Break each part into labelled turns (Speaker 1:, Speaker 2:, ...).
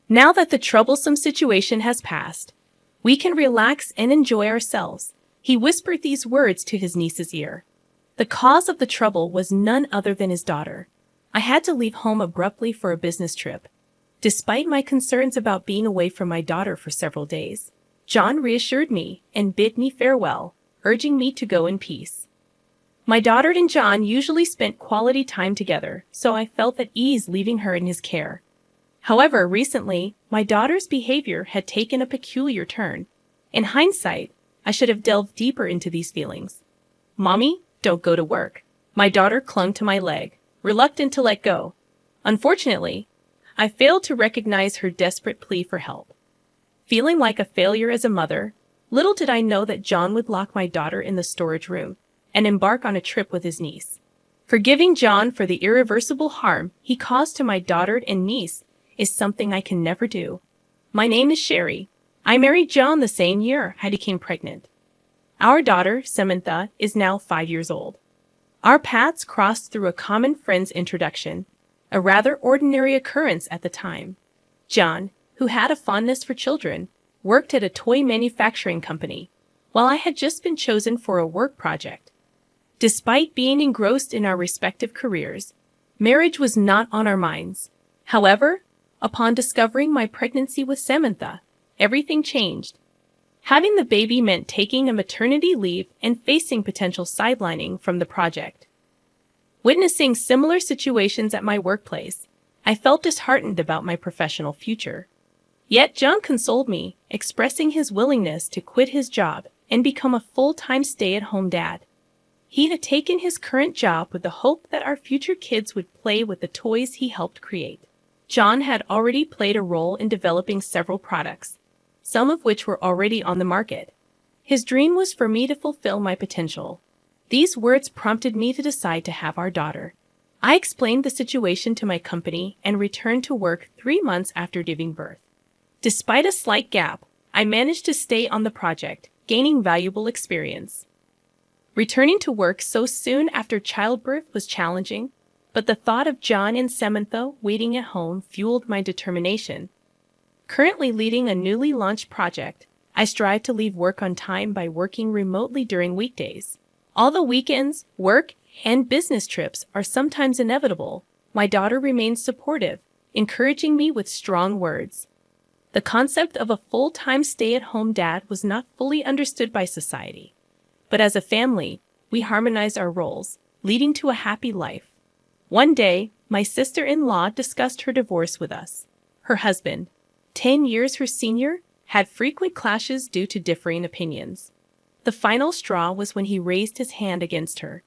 Speaker 1: Now that the troublesome situation has passed, we can relax and enjoy ourselves. He whispered these words to his niece's ear. The cause of the trouble was none other than his daughter. I had to leave home abruptly for a business trip. Despite my concerns about being away from my daughter for several days, John reassured me and bid me farewell, urging me to go in peace. My daughter and John usually spent quality time together, so I felt at ease leaving her in his care. However, recently, my daughter's behavior had taken a peculiar turn. In hindsight, I should have delved deeper into these feelings. "Mommy, don't go to work." My daughter clung to my leg, reluctant to let go. Unfortunately, I failed to recognize her desperate plea for help. Feeling like a failure as a mother, little did I know that John would lock my daughter in the storage room and embark on a trip with his niece. Forgiving John for the irreversible harm he caused to my daughter and niece is something I can never do. My name is Sherry. I married John the same year I became pregnant. Our daughter, Samantha, is now 5 years old. Our paths crossed through a common friend's introduction, a rather ordinary occurrence at the time. John, who had a fondness for children, worked at a toy manufacturing company, while I had just been chosen for a work project. Despite being engrossed in our respective careers, marriage was not on our minds. However, upon discovering my pregnancy with Samantha, everything changed. Having the baby meant taking a maternity leave and facing potential sidelining from the project. Witnessing similar situations at my workplace, I felt disheartened about my professional future. Yet John consoled me, expressing his willingness to quit his job and become a full-time stay-at-home dad. He had taken his current job with the hope that our future kids would play with the toys he helped create. John had already played a role in developing several products, some of which were already on the market. His dream was for me to fulfill my potential. These words prompted me to decide to have our daughter. I explained the situation to my company and returned to work 3 months after giving birth. Despite a slight gap, I managed to stay on the project, gaining valuable experience. Returning to work so soon after childbirth was challenging, but the thought of John and Samantha waiting at home fueled my determination. Currently leading a newly launched project, I strive to leave work on time by working remotely during weekdays. Although weekends, work, and business trips are sometimes inevitable, my daughter remains supportive, encouraging me with strong words. The concept of a full-time stay-at-home dad was not fully understood by society. But as a family, we harmonized our roles, leading to a happy life. One day, my sister-in-law discussed her divorce with us. Her husband, 10 years her senior, had frequent clashes due to differing opinions. The final straw was when he raised his hand against her.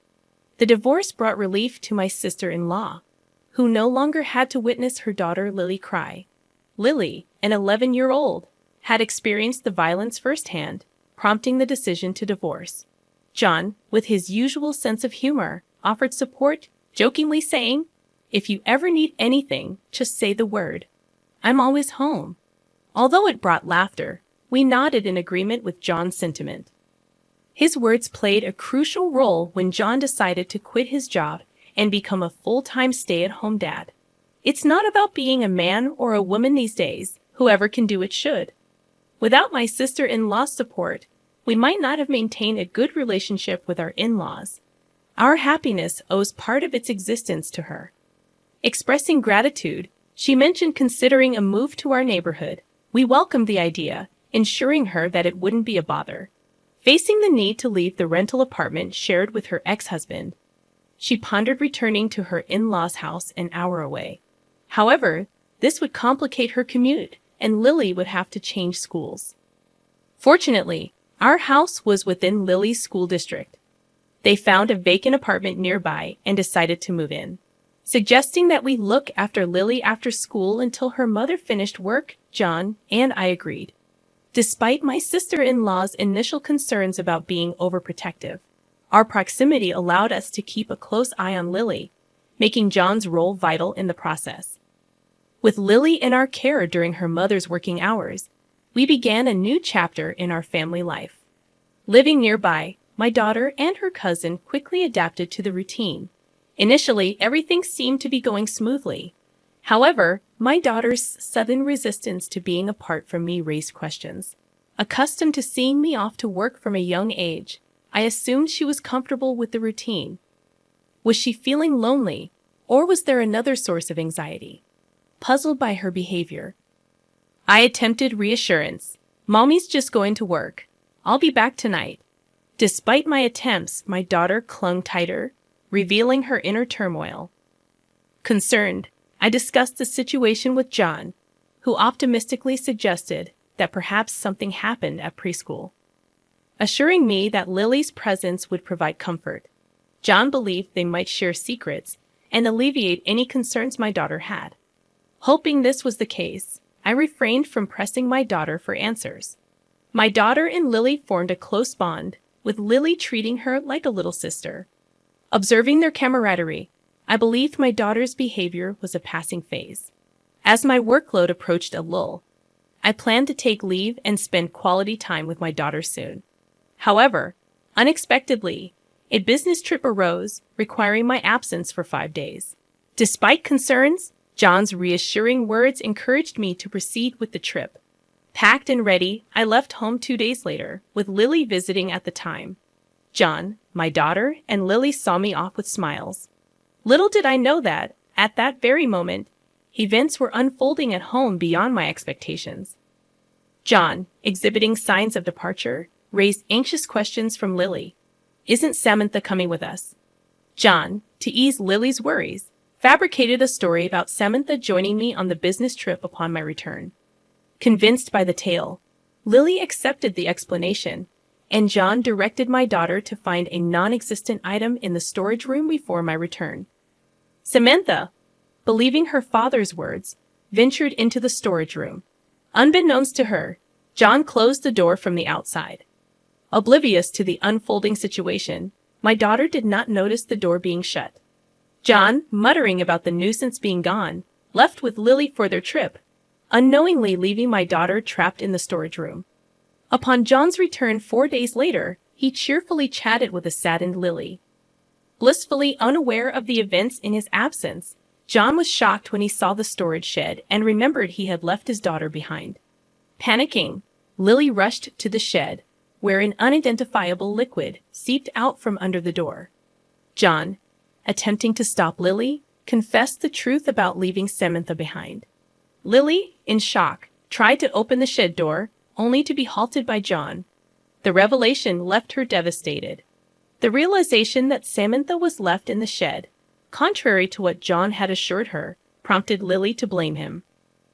Speaker 1: The divorce brought relief to my sister-in-law, who no longer had to witness her daughter Lily cry. Lily, an 11-year-old, had experienced the violence firsthand, prompting the decision to divorce. John, with his usual sense of humor, offered support, jokingly saying, "If you ever need anything, just say the word. I'm always home." Although it brought laughter, we nodded in agreement with John's sentiment. His words played a crucial role when John decided to quit his job and become a full-time stay-at-home dad. It's not about being a man or a woman these days. Whoever can do it should. Without my sister-in-law's support, we might not have maintained a good relationship with our in-laws. Our happiness owes part of its existence to her. Expressing gratitude, she mentioned considering a move to our neighborhood. We welcomed the idea, ensuring her that it wouldn't be a bother. Facing the need to leave the rental apartment shared with her ex-husband, she pondered returning to her in-laws' house an hour away. However, this would complicate her commute, and Lily would have to change schools. Fortunately, our house was within Lily's school district. They found a vacant apartment nearby and decided to move in. Suggesting that we look after Lily after school until her mother finished work, John and I agreed. Despite my sister-in-law's initial concerns about being overprotective, our proximity allowed us to keep a close eye on Lily, making John's role vital in the process. With Lily in our care during her mother's working hours, we began a new chapter in our family life. Living nearby, my daughter and her cousin quickly adapted to the routine. Initially, everything seemed to be going smoothly. However, my daughter's sudden resistance to being apart from me raised questions. Accustomed to seeing me off to work from a young age, I assumed she was comfortable with the routine. Was she feeling lonely, or was there another source of anxiety? Puzzled by her behavior, I attempted reassurance. "Mommy's just going to work. I'll be back tonight." Despite my attempts, my daughter clung tighter, revealing her inner turmoil. Concerned, I discussed the situation with John, who optimistically suggested that perhaps something happened at preschool. Assuring me that Lily's presence would provide comfort, John believed they might share secrets and alleviate any concerns my daughter had. Hoping this was the case, I refrained from pressing my daughter for answers. My daughter and Lily formed a close bond, with Lily treating her like a little sister. Observing their camaraderie, I believed my daughter's behavior was a passing phase. As my workload approached a lull, I planned to take leave and spend quality time with my daughter soon. However, unexpectedly, a business trip arose, requiring my absence for 5 days. Despite concerns, John's reassuring words encouraged me to proceed with the trip. Packed and ready, I left home 2 days later, with Lily visiting at the time. John, my daughter, and Lily saw me off with smiles. Little did I know that, at that very moment, events were unfolding at home beyond my expectations. John, exhibiting signs of departure, raised anxious questions from Lily. "Isn't Samantha coming with us?" John, to ease Lily's worries, fabricated a story about Samantha joining me on the business trip upon my return. Convinced by the tale, Lily accepted the explanation, and John directed my daughter to find a non-existent item in the storage room before my return. Samantha, believing her father's words, ventured into the storage room. Unbeknownst to her, John closed the door from the outside. Oblivious to the unfolding situation, my daughter did not notice the door being shut. John, muttering about the nuisance being gone, left with Lily for their trip, unknowingly leaving my daughter trapped in the storage room. Upon John's return 4 days later, he cheerfully chatted with a saddened Lily. Blissfully unaware of the events in his absence, John was shocked when he saw the storage shed and remembered he had left his daughter behind. Panicking, Lily rushed to the shed, where an unidentifiable liquid seeped out from under the door. John, attempting to stop Lily, confessed the truth about leaving Samantha behind. Lily, in shock, tried to open the shed door, only to be halted by John. The revelation left her devastated. The realization that Samantha was left in the shed, contrary to what John had assured her, prompted Lily to blame him.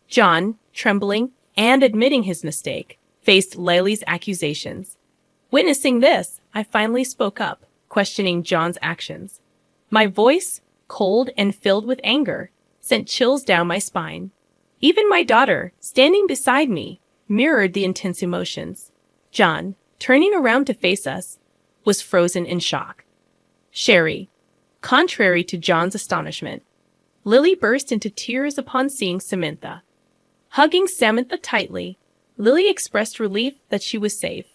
Speaker 1: John, trembling and admitting his mistake, faced Lily's accusations. Witnessing this, I finally spoke up, questioning John's actions. My voice, cold and filled with anger, sent chills down my spine. Even my daughter, standing beside me, mirrored the intense emotions. John, turning around to face us, was frozen in shock. "Sherry." Contrary to John's astonishment, Lily burst into tears upon seeing Samantha. Hugging Samantha tightly, Lily expressed relief that she was safe.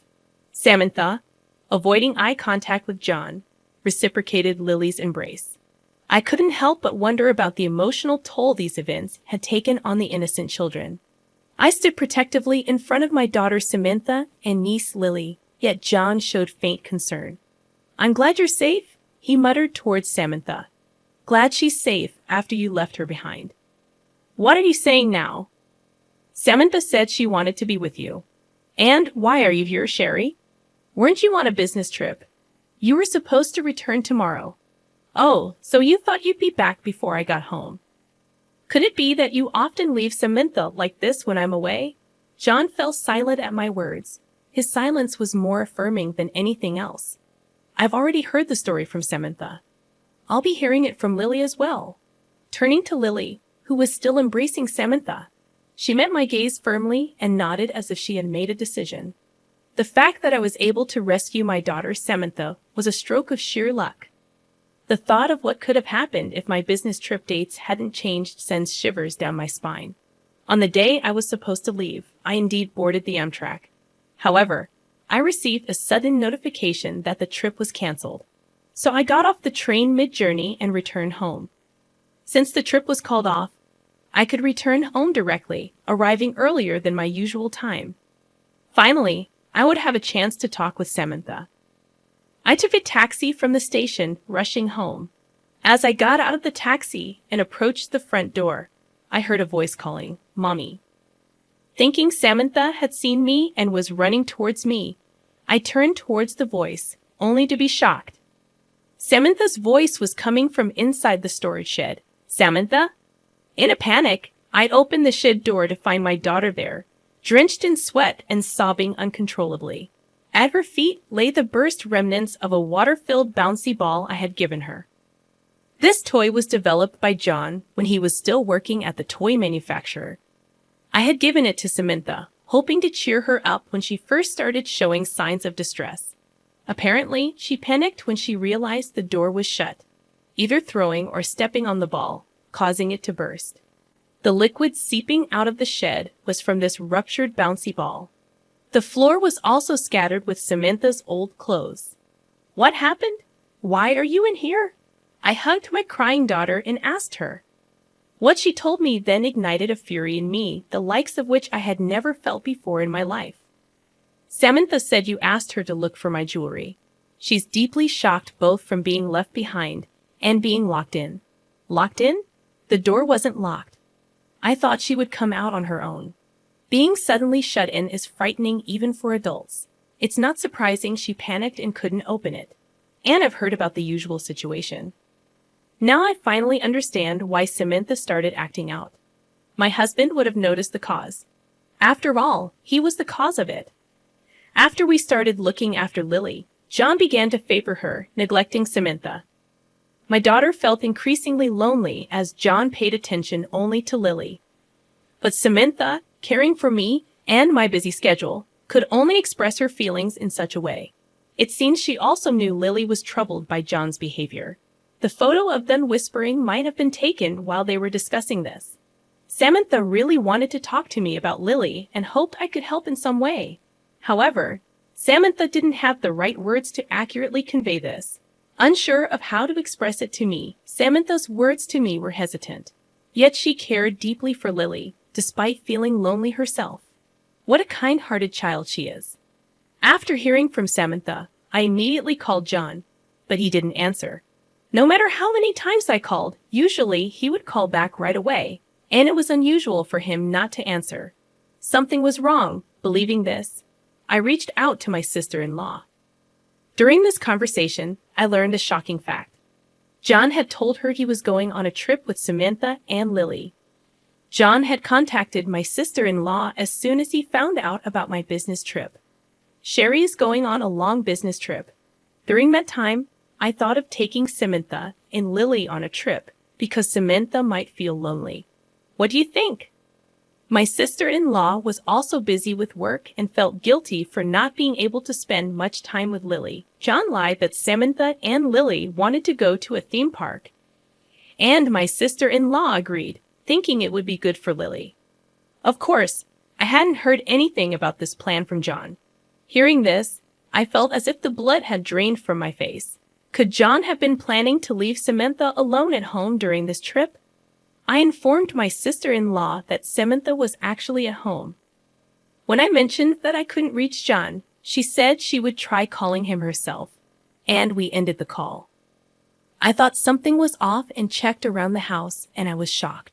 Speaker 1: Samantha, avoiding eye contact with John, reciprocated Lily's embrace. I couldn't help but wonder about the emotional toll these events had taken on the innocent children. I stood protectively in front of my daughter Samantha and niece Lily, yet John showed faint concern. "I'm glad you're safe," he muttered towards Samantha. "Glad she's safe after you left her behind." "What are you saying now?" "Samantha said she wanted to be with you." "And why are you here, Sherry? Weren't you on a business trip? You were supposed to return tomorrow." "Oh, so you thought you'd be back before I got home. Could it be that you often leave Samantha like this when I'm away?" John fell silent at my words. His silence was more affirming than anything else. "I've already heard the story from Samantha. I'll be hearing it from Lily as well." Turning to Lily, who was still embracing Samantha, she met my gaze firmly and nodded as if she had made a decision. The fact that I was able to rescue my daughter Samantha was a stroke of sheer luck. The thought of what could have happened if my business trip dates hadn't changed sends shivers down my spine. On the day I was supposed to leave, I indeed boarded the Amtrak. However, I received a sudden notification that the trip was canceled. So I got off the train mid-journey and returned home. Since the trip was called off, I could return home directly, arriving earlier than my usual time. Finally, I would have a chance to talk with Samantha. I took a taxi from the station, rushing home. As I got out of the taxi and approached the front door, I heard a voice calling, "Mommy." Thinking Samantha had seen me and was running towards me, I turned towards the voice, only to be shocked. Samantha's voice was coming from inside the storage shed. "Samantha?" In a panic, I'd opened the shed door to find my daughter there, drenched in sweat and sobbing uncontrollably. At her feet lay the burst remnants of a water-filled bouncy ball I had given her. This toy was developed by John when he was still working at the toy manufacturer. I had given it to Samantha, hoping to cheer her up when she first started showing signs of distress. Apparently, she panicked when she realized the door was shut, either throwing or stepping on the ball, causing it to burst. The liquid seeping out of the shed was from this ruptured bouncy ball. The floor was also scattered with Samantha's old clothes. "What happened? Why are you in here?" I hugged my crying daughter and asked her. What she told me then ignited a fury in me, the likes of which I had never felt before in my life. "Samantha said you asked her to look for my jewelry. She's deeply shocked both from being left behind and being locked in." "Locked in?" The door wasn't locked. I thought she would come out on her own. Being suddenly shut in is frightening even for adults. It's not surprising she panicked and couldn't open it. And I've heard about the usual situation. Now I finally understand why Samantha started acting out. My husband would have noticed the cause. After all, he was the cause of it. After we started looking after Lily, John began to favor her, neglecting Samantha. My daughter felt increasingly lonely as John paid attention only to Lily. But Samantha, caring for me and my busy schedule, could only express her feelings in such a way. It seems she also knew Lily was troubled by John's behavior. The photo of them whispering might have been taken while they were discussing this. Samantha really wanted to talk to me about Lily and hoped I could help in some way. However, Samantha didn't have the right words to accurately convey this. Unsure of how to express it to me, Samantha's words to me were hesitant. Yet she cared deeply for Lily, despite feeling lonely herself. What a kind-hearted child she is. After hearing from Samantha, I immediately called John, but he didn't answer. No matter how many times I called, usually he would call back right away, and it was unusual for him not to answer. Something was wrong. Believing this, I reached out to my sister-in-law. During this conversation, I learned a shocking fact. John had told her he was going on a trip with Samantha and Lily. John had contacted my sister-in-law as soon as he found out about my business trip. Sherry is going on a long business trip. During that time, I thought of taking Samantha and Lily on a trip because Samantha might feel lonely. What do you think? My sister-in-law was also busy with work and felt guilty for not being able to spend much time with Lily. John lied that Samantha and Lily wanted to go to a theme park, and my sister-in-law agreed, thinking it would be good for Lily. Of course, I hadn't heard anything about this plan from John. Hearing this, I felt as if the blood had drained from my face. Could John have been planning to leave Samantha alone at home during this trip? I informed my sister-in-law that Samantha was actually at home. When I mentioned that I couldn't reach John, she said she would try calling him herself, and we ended the call. I thought something was off and checked around the house, and I was shocked.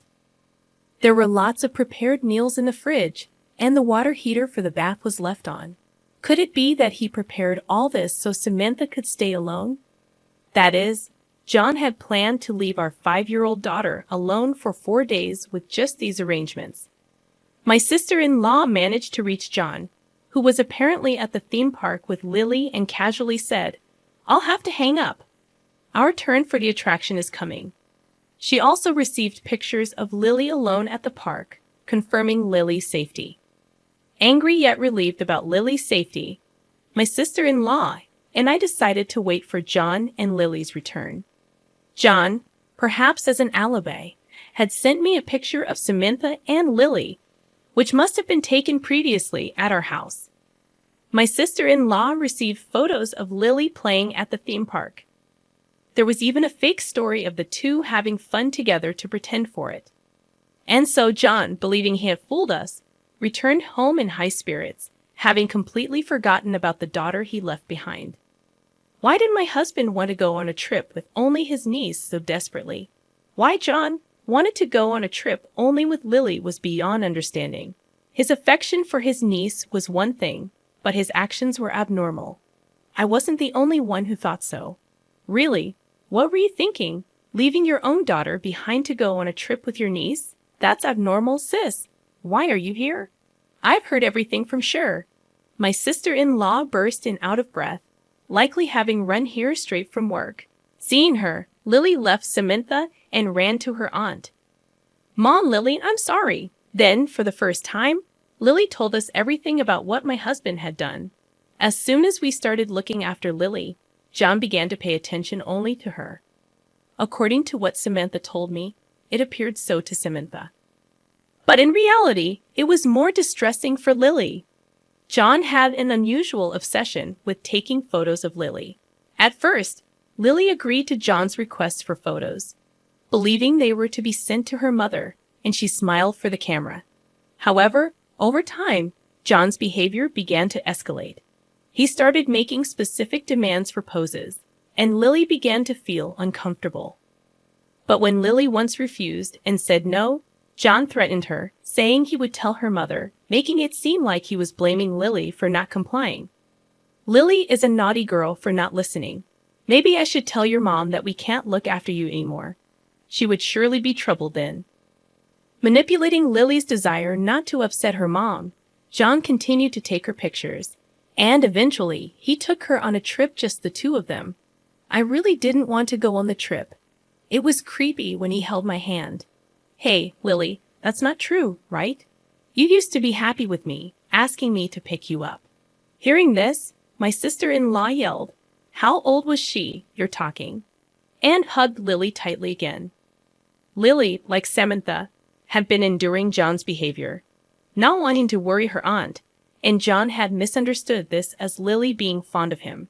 Speaker 1: There were lots of prepared meals in the fridge, and the water heater for the bath was left on. Could it be that he prepared all this so Samantha could stay alone? That is, John had planned to leave our 5-year-old daughter alone for 4 days with just these arrangements. My sister-in-law managed to reach John, who was apparently at the theme park with Lily, and casually said, "I'll have to hang up. Our turn for the attraction is coming." She also received pictures of Lily alone at the park, confirming Lily's safety. Angry yet relieved about Lily's safety, my sister-in-law and I decided to wait for John and Lily's return. John, perhaps as an alibi, had sent me a picture of Samantha and Lily, which must have been taken previously at our house. My sister-in-law received photos of Lily playing at the theme park. There was even a fake story of the two having fun together to pretend for it. And so John, believing he had fooled us, returned home in high spirits, having completely forgotten about the daughter he left behind. Why did my husband want to go on a trip with only his niece so desperately? Why John wanted to go on a trip only with Lily was beyond understanding. His affection for his niece was one thing, but his actions were abnormal. I wasn't the only one who thought so. Really? What were you thinking? Leaving your own daughter behind to go on a trip with your niece? That's abnormal, sis. Why are you here? I've heard everything from Cher. My sister-in-law burst in out of breath, likely having run here straight from work. Seeing her, Lily left Samantha and ran to her aunt. Mom, Lily, I'm sorry. Then, for the first time, Lily told us everything about what my husband had done. As soon as we started looking after Lily, John began to pay attention only to her. According to what Samantha told me, it appeared so to Samantha. But in reality, it was more distressing for Lily. John had an unusual obsession with taking photos of Lily. At first, Lily agreed to John's request for photos, believing they were to be sent to her mother, and she smiled for the camera. However, over time, John's behavior began to escalate. He started making specific demands for poses, and Lily began to feel uncomfortable. But when Lily once refused and said no, John threatened her, saying he would tell her mother, making it seem like he was blaming Lily for not complying. Lily is a naughty girl for not listening. Maybe I should tell your mom that we can't look after you anymore. She would surely be troubled then. Manipulating Lily's desire not to upset her mom, John continued to take her pictures, and eventually he took her on a trip, just the two of them. I really didn't want to go on the trip. It was creepy when he held my hand. Hey, Lily, that's not true, right? You used to be happy with me, asking me to pick you up. Hearing this, my sister-in-law yelled, "How old was she, you're talking?" and hugged Lily tightly again. Lily, like Samantha, had been enduring John's behavior, not wanting to worry her aunt, and John had misunderstood this as Lily being fond of him.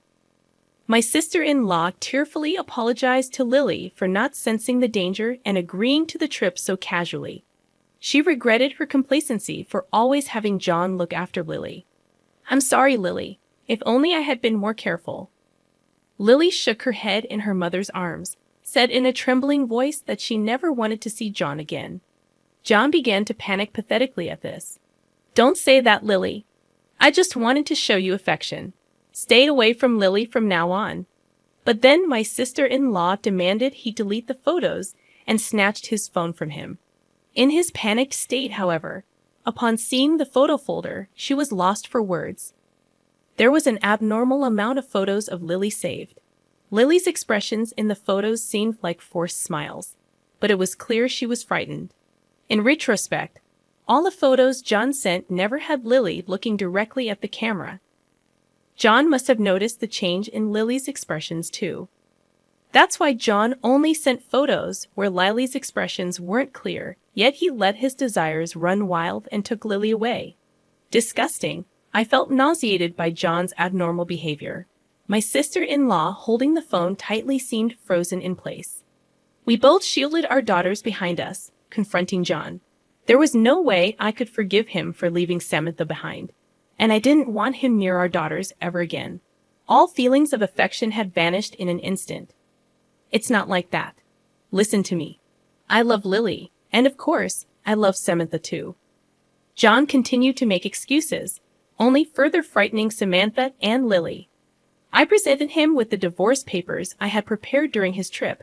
Speaker 1: My sister-in-law tearfully apologized to Lily for not sensing the danger and agreeing to the trip so casually. She regretted her complacency for always having John look after Lily. "I'm sorry, Lily. If only I had been more careful." Lily shook her head in her mother's arms, said in a trembling voice that she never wanted to see John again. John began to panic pathetically at this. "Don't say that, Lily. I just wanted to show you affection. Stay away from Lily from now on." But then my sister-in-law demanded he delete the photos and snatched his phone from him. In his panicked state, however, upon seeing the photo folder, she was lost for words. There was an abnormal amount of photos of Lily saved. Lily's expressions in the photos seemed like forced smiles, but it was clear she was frightened. In retrospect, all the photos John sent never had Lily looking directly at the camera. John must have noticed the change in Lily's expressions too. That's why John only sent photos where Lily's expressions weren't clear, yet he let his desires run wild and took Lily away. Disgusting. I felt nauseated by John's abnormal behavior. My sister-in-law, holding the phone tightly, seemed frozen in place. We both shielded our daughters behind us, confronting John. There was no way I could forgive him for leaving Samantha behind, and I didn't want him near our daughters ever again. All feelings of affection had vanished in an instant. It's not like that. Listen to me. I love Lily, and of course, I love Samantha too. John continued to make excuses, only further frightening Samantha and Lily. I presented him with the divorce papers I had prepared during his trip,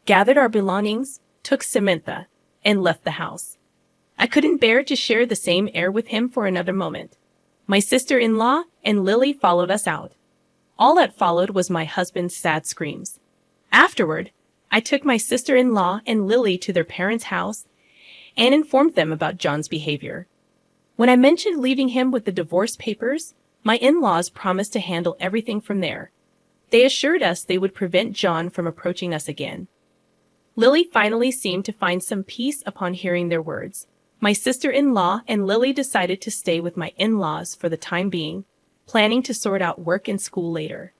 Speaker 1: gathered our belongings, took Samantha, and left the house. I couldn't bear to share the same air with him for another moment. My sister-in-law and Lily followed us out. All that followed was my husband's sad screams. Afterward, I took my sister-in-law and Lily to their parents' house and informed them about John's behavior. When I mentioned leaving him with the divorce papers, my in-laws promised to handle everything from there. They assured us they would prevent John from approaching us again. Lily finally seemed to find some peace upon hearing their words. My sister-in-law and Lily decided to stay with my in-laws for the time being, planning to sort out work and school later.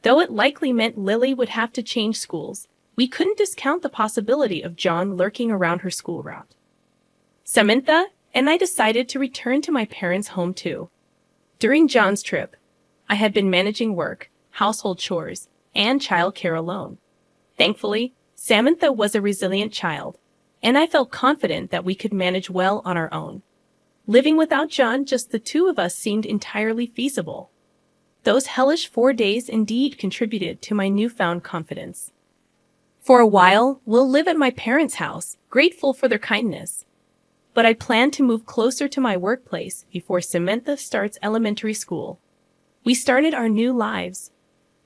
Speaker 1: Though it likely meant Lily would have to change schools, we couldn't discount the possibility of John lurking around her school route. Samantha and I decided to return to my parents' home too. During John's trip, I had been managing work, household chores, and childcare alone. Thankfully, Samantha was a resilient child, and I felt confident that we could manage well on our own. Living without John, just the two of us, seemed entirely feasible. Those hellish 4 days indeed contributed to my newfound confidence. For a while, we'll live at my parents' house, grateful for their kindness. But I plan to move closer to my workplace before Samantha starts elementary school. We started our new lives,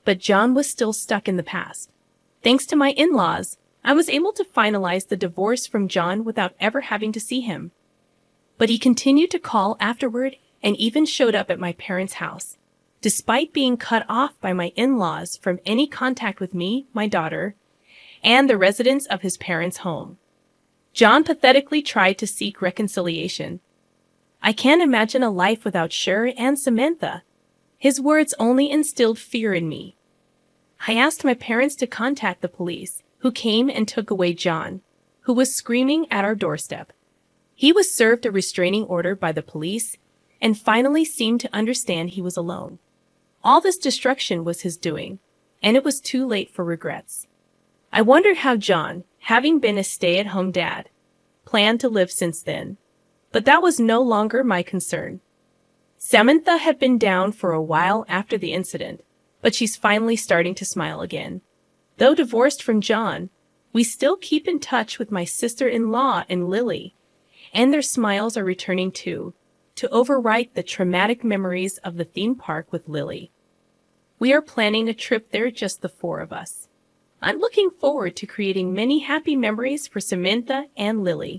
Speaker 1: but John was still stuck in the past. Thanks to my in-laws, I was able to finalize the divorce from John without ever having to see him. But he continued to call afterward and even showed up at my parents' house, despite being cut off by my in-laws from any contact with me, my daughter, and the residents of his parents' home. John pathetically tried to seek reconciliation. "I can't imagine a life without Sher and Samantha." His words only instilled fear in me. I asked my parents to contact the police, who came and took away John, who was screaming at our doorstep. He was served a restraining order by the police and finally seemed to understand he was alone. All this destruction was his doing, and it was too late for regrets. I wondered how John, having been a stay-at-home dad, planned to live since then, but that was no longer my concern. Samantha had been down for a while after the incident, but she's finally starting to smile again. Though divorced from John, we still keep in touch with my sister-in-law and Lily, and their smiles are returning too, to overwrite the traumatic memories of the theme park with Lily. We are planning a trip there, just the four of us. I'm looking forward to creating many happy memories for Samantha and Lily.